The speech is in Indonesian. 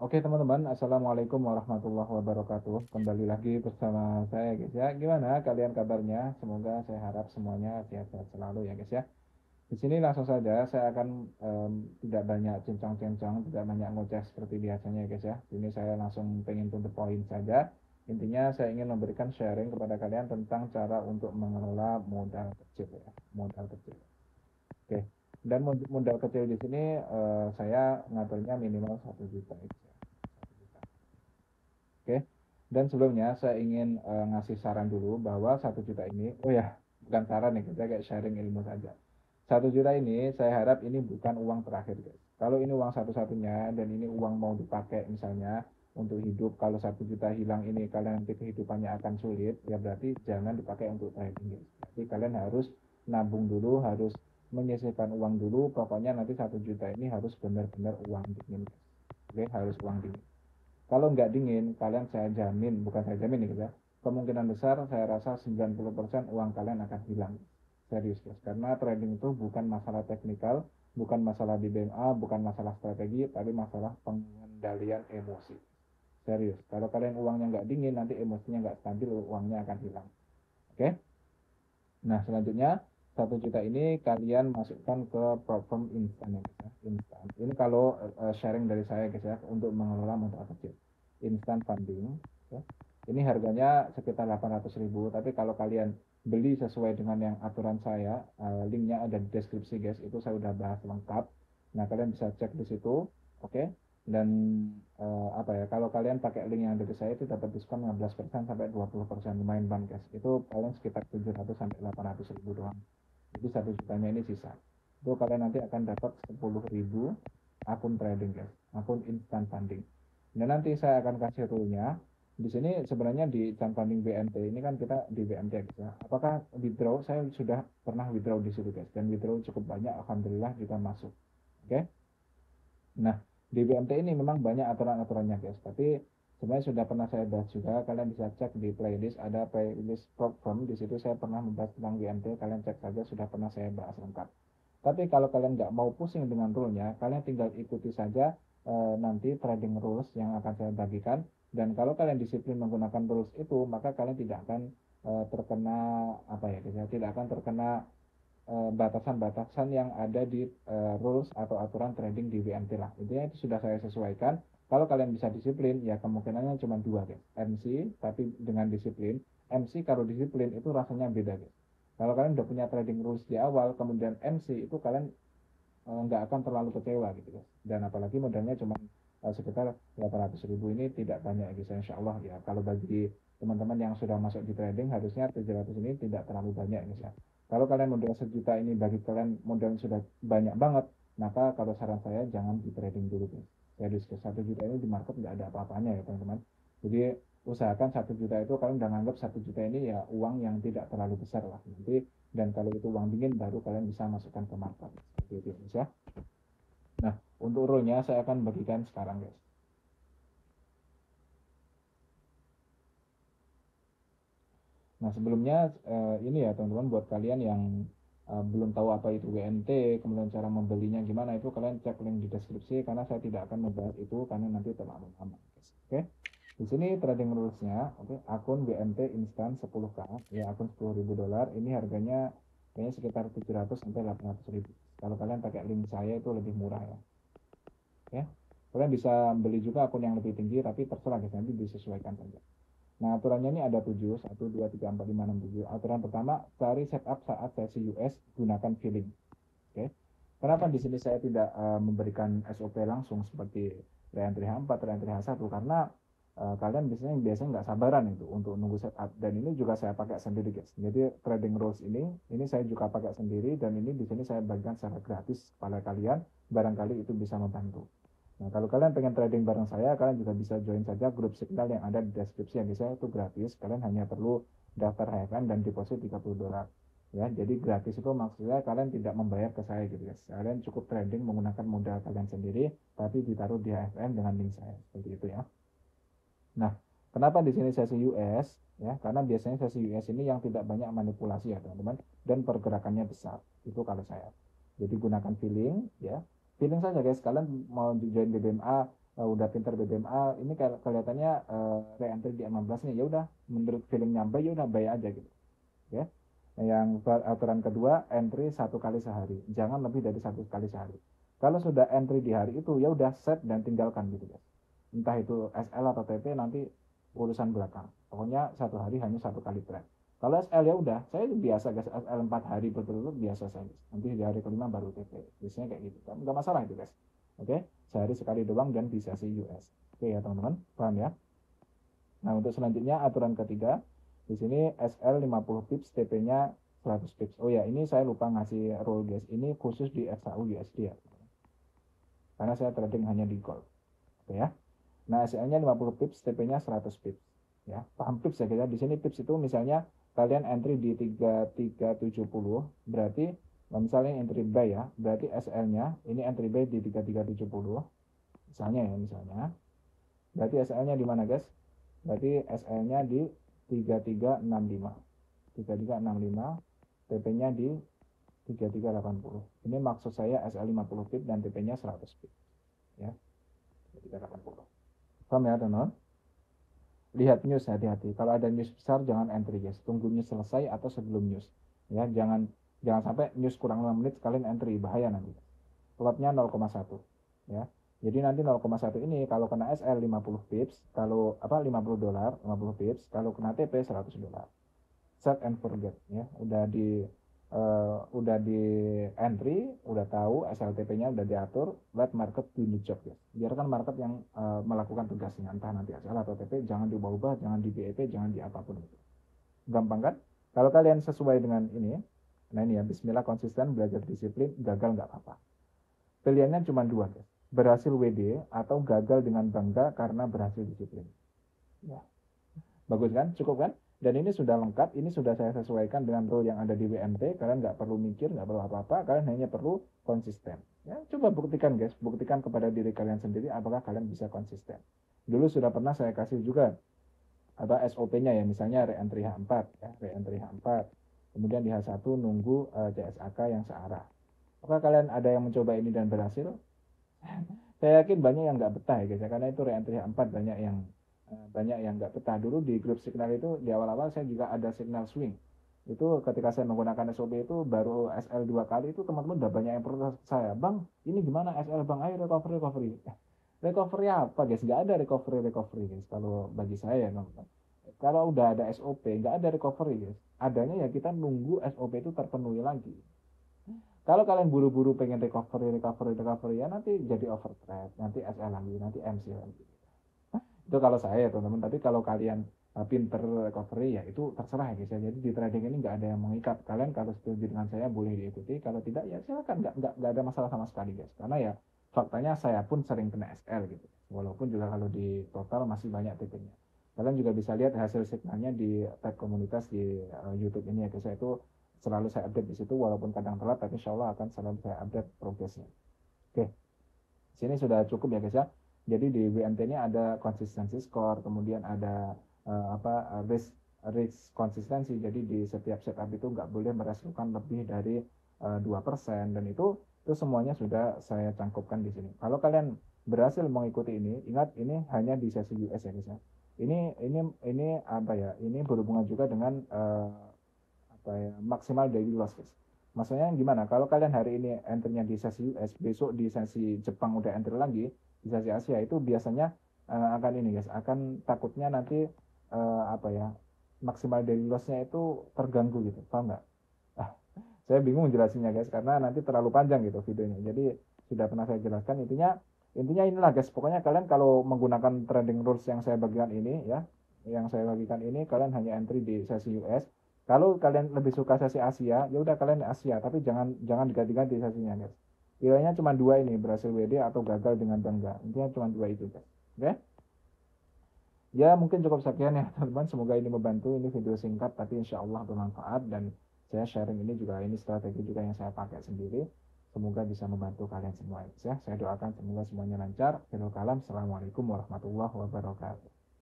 Oke teman-teman, Assalamualaikum warahmatullahi wabarakatuh. Kembali lagi bersama saya guys ya. Gimana kalian kabarnya? Semoga saya harap semuanya sehat-sehat selalu ya guys ya. Di sini langsung saja saya akan tidak banyak cincang-cincang, tidak banyak ngoceh seperti biasanya ya guys ya. Ini saya langsung pengen to the point saja. Intinya saya ingin memberikan sharing kepada kalian tentang cara untuk mengelola modal kecil ya, modal kecil. Oke. Dan modal kecil di sini saya ngaturnya minimal 1 juta ya, guys ya. 1 juta. Oke. Dan sebelumnya saya ingin ngasih saran dulu bahwa 1 juta ini, oh ya, bukan saran nih, kita kayak sharing ilmu saja. 1 juta ini saya harap ini bukan uang terakhir, guys. Kalau ini uang satu-satunya dan ini uang mau dipakai misalnya untuk hidup, kalau 1 juta hilang ini kalian nanti kehidupannya akan sulit, ya berarti jangan dipakai untuk trading, guys. Jadi kalian harus nabung dulu, harus menyisihkan uang dulu. Pokoknya nanti 1 juta ini harus benar-benar uang dingin, guys. Oke, harus uang dingin. Kalau nggak dingin, kalian saya jamin, bukan saya jamin nih ya, kemungkinan besar saya rasa 90% uang kalian akan hilang. Serius guys, karena trading itu bukan masalah teknikal, bukan masalah di BMA, bukan masalah strategi, tapi masalah pengendalian emosi. Serius, kalau kalian uangnya nggak dingin, nanti emosinya nggak stabil, uangnya akan hilang. Oke? Nah, selanjutnya 1 juta ini kalian masukkan ke platform instan ya guys ya. Instan. Ini kalau sharing dari saya guys ya untuk mengelola modal kecil. Instant funding. Ya. Ini harganya sekitar 800.000. Tapi kalau kalian beli sesuai dengan yang aturan saya, linknya ada di deskripsi guys. Itu saya udah bahas lengkap. Nah, kalian bisa cek di situ. Oke. Dan apa ya, kalau kalian pakai link yang dari saya itu dapat diskon 15% sampai 20%, lumayan banget guys. Itu paling sekitar 700 sampai 800.000 doang. Jadi 1 jutanya ini sisa. Itu kalian nanti akan dapat 10.000 akun trading guys, akun instant funding. Dan nanti saya akan kasih rule-nya. Di sini sebenarnya di instant funding BNT ini kan kita di BNT guys ya. Apakah withdraw? Saya sudah pernah withdraw di situ guys, dan withdraw cukup banyak, alhamdulillah juga masuk. Oke. Nah, di BMT ini memang banyak aturan-aturannya guys, tapi sebenarnya sudah pernah saya bahas juga. Kalian bisa cek di playlist, ada playlist platform di situ saya pernah membahas tentang BMT. Kalian cek saja, sudah pernah saya bahas lengkap. Tapi kalau kalian nggak mau pusing dengan rule-nya, kalian tinggal ikuti saja nanti trading rules yang akan saya bagikan. Dan kalau kalian disiplin menggunakan rules itu, maka kalian tidak akan terkena apa ya, guys ya, tidak akan terkena batasan-batasan yang ada di rules atau aturan trading di WMT lah. Intinya itu sudah saya sesuaikan. Kalau kalian bisa disiplin, ya kemungkinannya cuma dua guys. MC, tapi dengan disiplin. MC kalau disiplin itu rasanya beda guys. Kalau kalian udah punya trading rules di awal, kemudian MC itu kalian nggak akan terlalu kecewa gitu guys. Dan apalagi modalnya cuma sekitar 800.000, ini tidak banyak guys, insya Allah ya. Kalau bagi teman-teman yang sudah masuk di trading, harusnya 700 ini tidak terlalu banyak guys ya. Kalau kalian modal 1 juta ini, bagi kalian modal sudah banyak banget, maka kalau saran saya jangan di trading dulu guys. Serius guys, 1 juta ini di market nggak ada apa-apanya ya teman-teman. Jadi usahakan 1 juta itu kalian udah nganggap 1 juta ini ya uang yang tidak terlalu besar lah nanti. Dan kalau itu uang dingin, baru kalian bisa masukkan ke market seperti itu ya. Nah, untuk rule-nya saya akan bagikan sekarang guys. Nah, sebelumnya ini ya teman-teman, buat kalian yang belum tahu apa itu WNT, kemudian cara membelinya gimana, itu kalian cek link di deskripsi, karena saya tidak akan membahas itu karena nanti terlalu lama guys. Oke. Di sini trading rules-nya, oke, akun WNT instan 10K, ya akun $10.000, ini harganya kayaknya sekitar 700 sampai 800.000. Kalau kalian pakai link saya itu lebih murah ya. Ya. Kalian bisa beli juga akun yang lebih tinggi, tapi terserah guys, nanti disesuaikan saja. Nah, aturannya ini ada 7, 1, 2, 3, 4, 5, 6, 7. Aturan pertama, cari setup saat sesi US, gunakan filling. Oke. Kenapa di sini saya tidak memberikan SOP langsung seperti reentry H4, reentry H1? Karena kalian biasanya nggak sabaran itu untuk nunggu setup. Dan ini juga saya pakai sendiri, guys. Jadi trading rules ini saya juga pakai sendiri, dan ini di sini saya bagikan secara gratis kepada kalian. Barangkali itu bisa membantu. Nah, kalau kalian pengen trading bareng saya, kalian juga bisa join saja grup signal yang ada di deskripsi. Yang bisa itu gratis. Kalian hanya perlu daftar HFN dan deposit $30. Ya, jadi gratis itu maksudnya kalian tidak membayar ke saya gitu guys. Kalian cukup trading menggunakan modal kalian sendiri, tapi ditaruh di HFN dengan link saya. Seperti itu ya. Nah, kenapa di sini sesi US? Ya, karena biasanya sesi US ini yang tidak banyak manipulasi ya teman-teman, dan pergerakannya besar. Itu kalau saya. Jadi gunakan feeling ya. Feeling saja guys, kalian mau join BBMA udah pinter BBMA, ini kelihatannya re-entry di M16 nih, ya udah menurut feelingnya buy, ya udah buy aja gitu ya. Yang aturan kedua, entry 1 kali sehari, jangan lebih dari 1 kali sehari. Kalau sudah entry di hari itu, ya udah set dan tinggalkan gitu guys. Entah itu SL atau TP nanti urusan belakang. Pokoknya 1 hari hanya 1 kali trade. Kalau SL ya udah, saya biasa guys, SL 4 hari berturut-turut biasa saya guys. Nanti di hari kelima baru TP. Biasanya kayak gitu kan, nggak masalah itu guys. Oke, sehari sekali doang dan di sesi US. Oke ya teman-teman, paham ya? Nah, untuk selanjutnya aturan ketiga, di sini SL 50 pips, TP-nya 100 pips. Oh ya, ini saya lupa ngasih rule guys. Ini khusus di XAU USD ya. Karena saya trading hanya di gold. Oke ya. Nah, SL-nya 50 pips, TP-nya 100 pips. Ya, paham pips ya kita. Di sini pips itu misalnya kalian entry di 3370, berarti misalnya entry buy ya, berarti SL-nya ini entry buy di 3370. Misalnya ya, misalnya. Berarti SL-nya di mana, guys? Berarti SL-nya di 3365. 3365, TP-nya di 3380. Ini maksud saya SL 50 pip dan TP-nya 100 pip. Ya, 3380. Paham ya, teman? Lihat news, hati-hati. Kalau ada news besar jangan entry, guys. Tunggu news selesai atau sebelum news. Ya, jangan sampai news kurang 5 menit kalian entry, bahaya nanti. Lotnya 0,1. Ya. Jadi nanti 0,1 ini kalau kena SL 50 pips, kalau apa 50 dolar, 50 pips, kalau kena TP 100 dolar. Set and forget ya. Udah di entry, udah tahu SLTP-nya udah diatur, let market do the job ya. Biarkan market yang melakukan tugasnya, entah nanti SL atau TP, jangan diubah-ubah, jangan di BEP, jangan di apapun itu. Gampang kan? Kalau kalian sesuai dengan ini, nah ini ya, bismillah konsisten, belajar disiplin, gagal nggak apa-apa. Pilihannya cuma dua, guys. Berhasil WD atau gagal dengan bangga karena berhasil disiplin. Ya. Bagus kan? Cukup kan? Dan ini sudah lengkap, ini sudah saya sesuaikan dengan rule yang ada di WMT. Kalian nggak perlu mikir, nggak perlu apa-apa, kalian hanya perlu konsisten. Ya, coba buktikan guys, buktikan kepada diri kalian sendiri apakah kalian bisa konsisten. Dulu sudah pernah saya kasih juga apa SOP-nya ya, misalnya re-entry H4 ya, re-entry H4. Kemudian di H1 nunggu CSAK yang searah. Apakah kalian ada yang mencoba ini dan berhasil? Saya yakin banyak yang nggak betah ya guys ya, karena itu re-entry H4 banyak yang nggak betah. Dulu di grup signal itu di awal-awal saya juga ada signal swing. Itu ketika saya menggunakan SOP itu baru SL 2 kali itu teman-teman udah banyak yang protes saya, bang ini gimana SL bang, ayo recovery. Recovery apa guys, nggak ada recovery guys kalau bagi saya teman-teman. Kalau udah ada SOP nggak ada recovery guys, adanya ya kita nunggu SOP itu terpenuhi lagi. Kalau kalian buru-buru pengen recovery ya nanti jadi overtrade, nanti SL lagi, nanti MC lagi. Itu kalau saya teman-teman. Tapi kalau kalian pinter recovery ya itu terserah ya guys ya. Jadi di trading ini nggak ada yang mengikat. Kalian kalau setuju dengan saya boleh diikuti. Kalau tidak ya silakan, nggak ada masalah sama sekali guys. Karena ya faktanya saya pun sering kena SL gitu. Walaupun juga kalau di total masih banyak TP-nya. Kalian juga bisa lihat hasil signalnya di tab komunitas di YouTube ini ya guys. Itu selalu saya update di situ walaupun kadang telat, tapi insya Allah akan selalu saya update progresnya. Oke, sini sudah cukup ya guys ya. Jadi di WMT ini ada konsistensi skor, kemudian ada risk konsistensi. Jadi di setiap setup itu nggak boleh mereslukan lebih dari 2%, dan itu semuanya sudah saya cangkupkan di sini. Kalau kalian berhasil mengikuti ini, ingat ini hanya di sesi US ya guys ya. Ini apa ya? Ini berhubungan juga dengan apa ya, maksimal daily loss guys. Maksudnya gimana? Kalau kalian hari ini entry-nya di sesi US, besok di sesi Jepang udah entry lagi, di sesi Asia itu biasanya akan ini guys, akan takutnya nanti apa ya, maksimal daily loss-nya itu terganggu gitu, paham nggak? Ah, saya bingung jelasinnya guys, karena nanti terlalu panjang gitu videonya. Jadi sudah pernah saya jelaskan, intinya inilah guys. Pokoknya kalian kalau menggunakan trading rules yang saya bagikan ini ya, kalian hanya entry di sesi US. Kalau kalian lebih suka sesi Asia, ya udah kalian Asia, tapi jangan diganti-ganti sesinya guys. Pilihannya cuma dua ini, berhasil WD atau gagal dengan bangga. Intinya cuma dua itu guys. Oke? Ya mungkin cukup sekian ya teman-teman. Semoga ini membantu. Ini video singkat tapi insya Allah bermanfaat, dan saya sharing ini juga, ini strategi juga yang saya pakai sendiri. Semoga bisa membantu kalian semua ya. Saya doakan semoga semuanya lancar. Assalamualaikum warahmatullahi wabarakatuh.